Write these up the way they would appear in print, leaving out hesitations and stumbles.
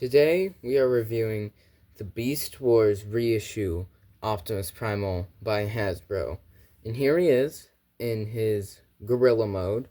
Today we are reviewing the Beast Wars reissue Optimus Primal by Hasbro. And here he is in his gorilla mode.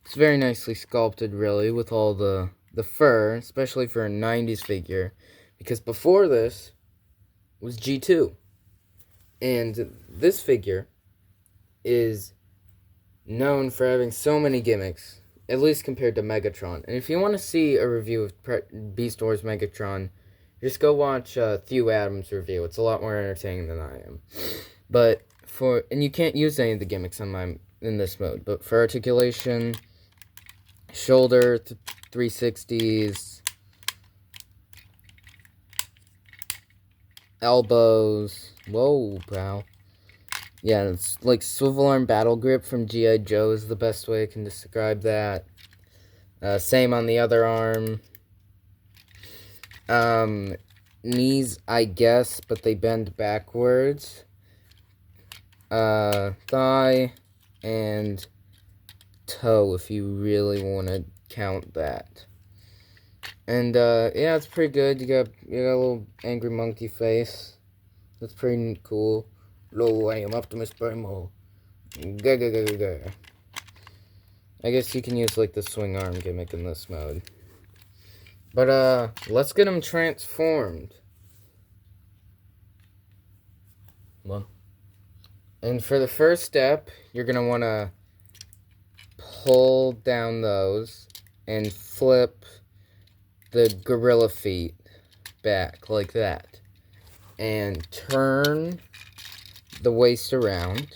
It's very nicely sculpted, really, with all the fur, especially for a 90s figure, because before this was G2. And this figure is known for having so many gimmicks, at least compared to Megatron. And if you want to see a review of Beast Wars Megatron, just go watch Thew Adams' review. It's a lot more entertaining than I am. But and you can't use any of the gimmicks in this mode. But for articulation, shoulder 360s, elbows. Whoa, pal. Yeah, it's like swivel arm battle grip from G.I. Joe is the best way I can describe that. Same on the other arm. Knees, I guess, but they bend backwards. Thigh and toe, if you really want to count that. And, yeah, it's pretty good. You got a little angry monkey face. That's pretty cool. Hello, I am Optimus Primal. I guess you can use, like, the swing arm gimmick in this mode. But, let's get him transformed. Well, and for the first step, you're going to want to pull down those and flip the gorilla feet back like that. And turn the waist around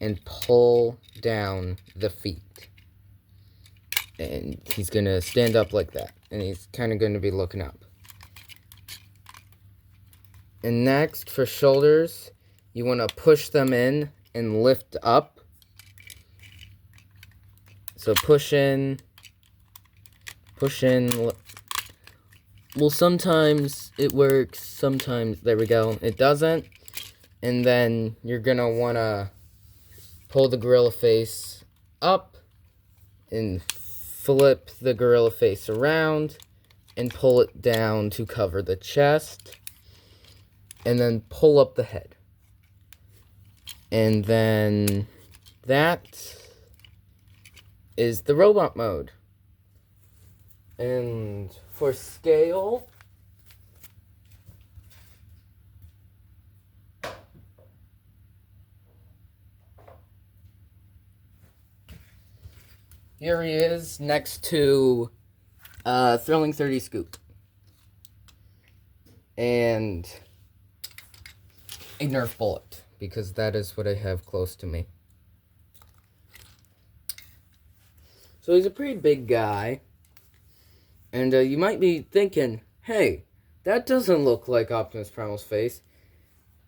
and pull down the feet. And he's going to stand up like that. And he's kind of going to be looking up. And next, for shoulders, you want to push them in and lift up. So push in. Well, sometimes it works, sometimes, there we go, it doesn't. And then you're going to want to pull the gorilla face up and flip the gorilla face around and pull it down to cover the chest. And then pull up the head. And then that is the robot mode. And for scale, here he is next to Thrilling 30 Scoop. And a Nerf bullet, because that is what I have close to me. So he's a pretty big guy. And you might be thinking, hey, that doesn't look like Optimus Primal's face.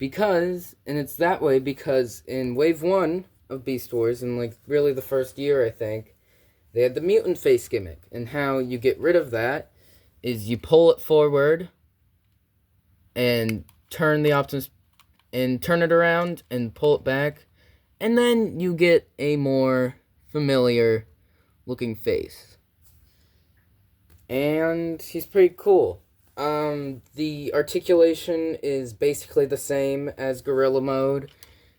And it's that way because in Wave 1 of Beast Wars, in like really the first year, I think, they had the mutant face gimmick. And how you get rid of that is you pull it forward and turn it around and pull it back. And then you get a more familiar looking face. And he's pretty cool. The articulation is basically the same as Gorilla Mode,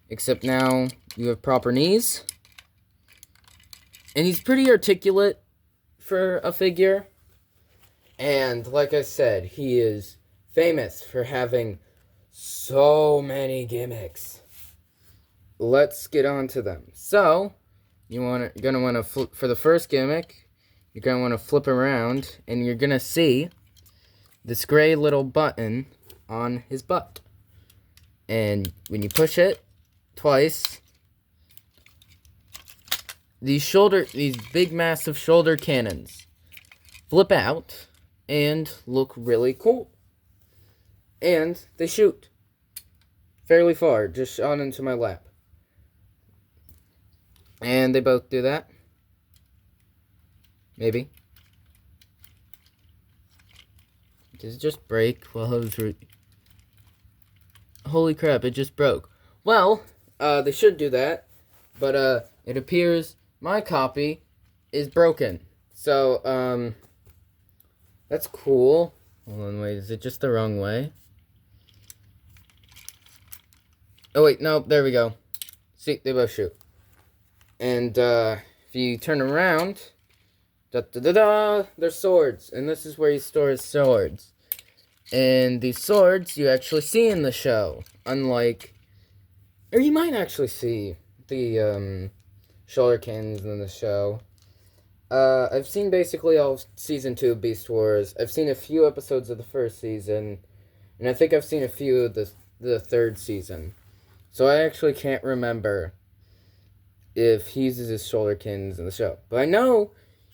except now you have proper knees. And he's pretty articulate for a figure. And like I said, he is famous for having so many gimmicks. Let's get on to them. So, you're going to want to flip for the first gimmick. You're going to want to flip around, and you're going to see this gray little button on his butt. And when you push it twice, these big, massive shoulder cannons flip out and look really cool. And they shoot fairly far, just on into my lap. And they both do that. Maybe. Did it just break while I was Holy crap, it just broke. Well, they should do that, but it appears my copy is broken. So, That's cool. Hold on, wait, is it just the wrong way? Oh, wait, no, there we go. See, they both shoot. And, if you turn around, they're swords. And this is where he stores swords. And these swords you actually see in the show. Unlike, or you might actually see the, shoulder cannons in the show. I've seen basically all of Season 2 of Beast Wars. I've seen a few episodes of the first season. And I think I've seen a few of the third season. So I actually can't remember if he uses his shoulder cannons in the show. But I know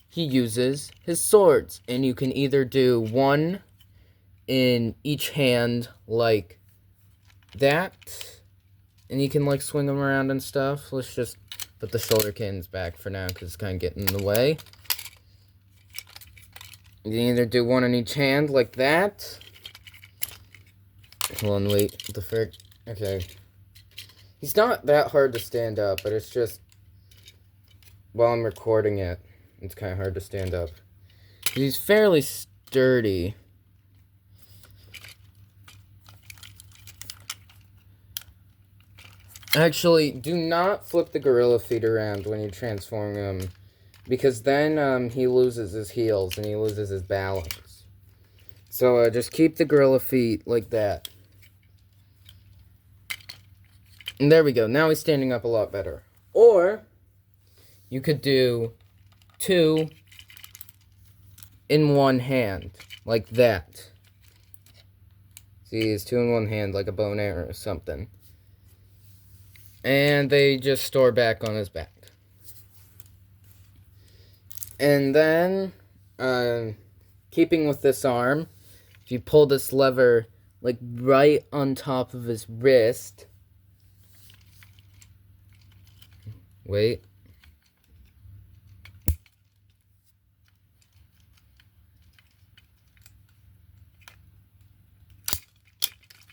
he uses his swords. And you can either do one in each hand like that. And you can like swing them around and stuff. Let's just put the shoulder cannons back for now because it's kind of getting in the way. You can either do one in each hand like that. Hold on, wait. The frick? Okay. He's not that hard to stand up, but it's just while I'm recording it, it's kind of hard to stand up. He's fairly sturdy. Actually, do not flip the gorilla feet around when you transform him, because then he loses his heels and he loses his balance. So just keep the gorilla feet like that. And there we go. Now he's standing up a lot better. Or you could do two in one hand, like that. See, it's two in one hand, like a bow and arrow or something. And they just store back on his back. And then, keeping with this arm, if you pull this lever, like, right on top of his wrist. Wait.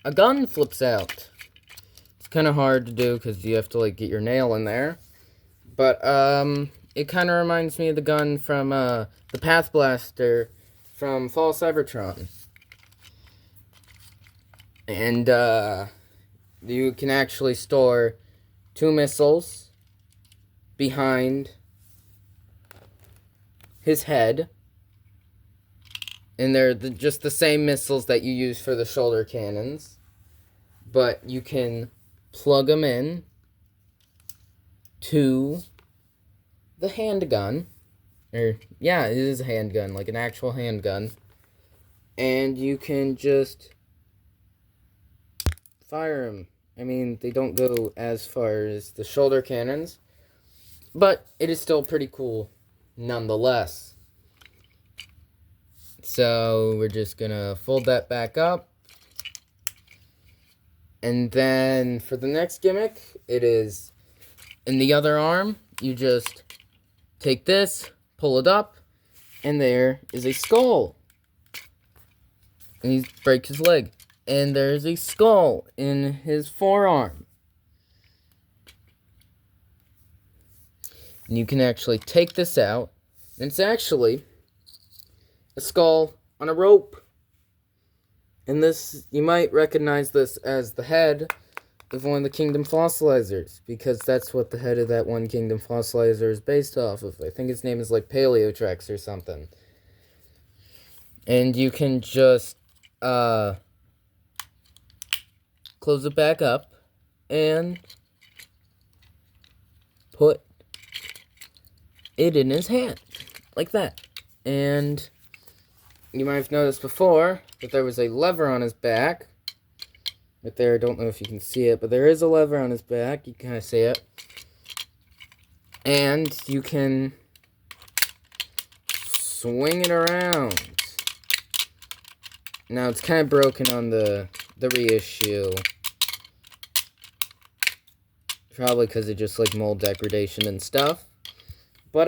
A gun flips out. It's kind of hard to do because you have to, like, get your nail in there. But, it kind of reminds me of the gun from, the Path Blaster from Fall Cybertron. And, you can actually store 2 missiles behind his head. And they're just the same missiles that you use for the shoulder cannons. But you can plug them in to the handgun. Or, yeah, it is a handgun, like an actual handgun. And you can just fire them. I mean, they don't go as far as the shoulder cannons, but it is still pretty cool nonetheless. So we're just gonna fold that back up. And then for the next gimmick, it is in the other arm. You just take this, pull it up, and there is a skull. And he breaks his leg. And there's a skull in his forearm. And you can actually take this out. And it's actually a skull on a rope. And this, you might recognize this as the head of one of the Kingdom Fossilizers, because that's what the head of that one Kingdom Fossilizer is based off of. I think his name is like Paleotrex or something. And you can just close it back up and put it in his hand, like that. And you might have noticed before that there was a lever on his back. Right there, I don't know if you can see it, but there is a lever on his back. You can kind of see it. And you can swing it around. Now, it's kind of broken on the reissue. Probably because of just, like, mold degradation and stuff. But,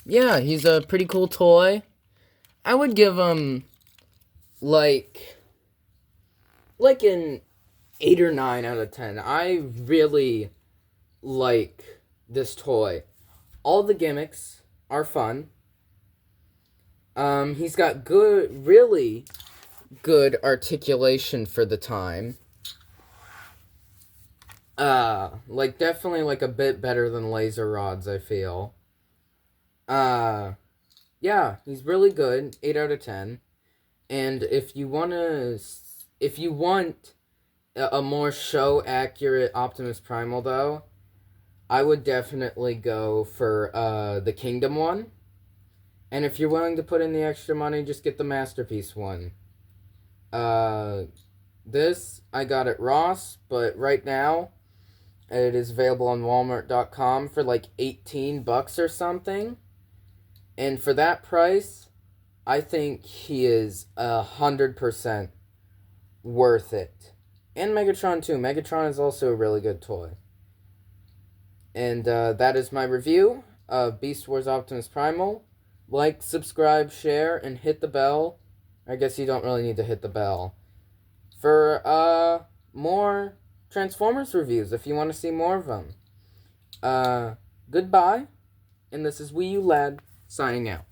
yeah, he's a pretty cool toy. I would give him, like an 8 or 9 out of 10. I really like this toy. All the gimmicks are fun. He's got really good articulation for the time. Like, definitely, like, a bit better than laser rods, I feel. Yeah, he's really good. 8 out of 10. And if you want a more show-accurate Optimus Primal, though, I would definitely go for, the Kingdom one. And if you're willing to put in the extra money, just get the Masterpiece one. This, I got at Ross, but right now, it is available on Walmart.com for like $18 or something. And for that price, I think he is 100% worth it. And Megatron too. Megatron is also a really good toy. And that is my review of Beast Wars Optimus Primal. Like, subscribe, share, and hit the bell. I guess you don't really need to hit the bell. For more Transformers reviews if you want to see more of them. Goodbye. And this is Wii U Lad signing out.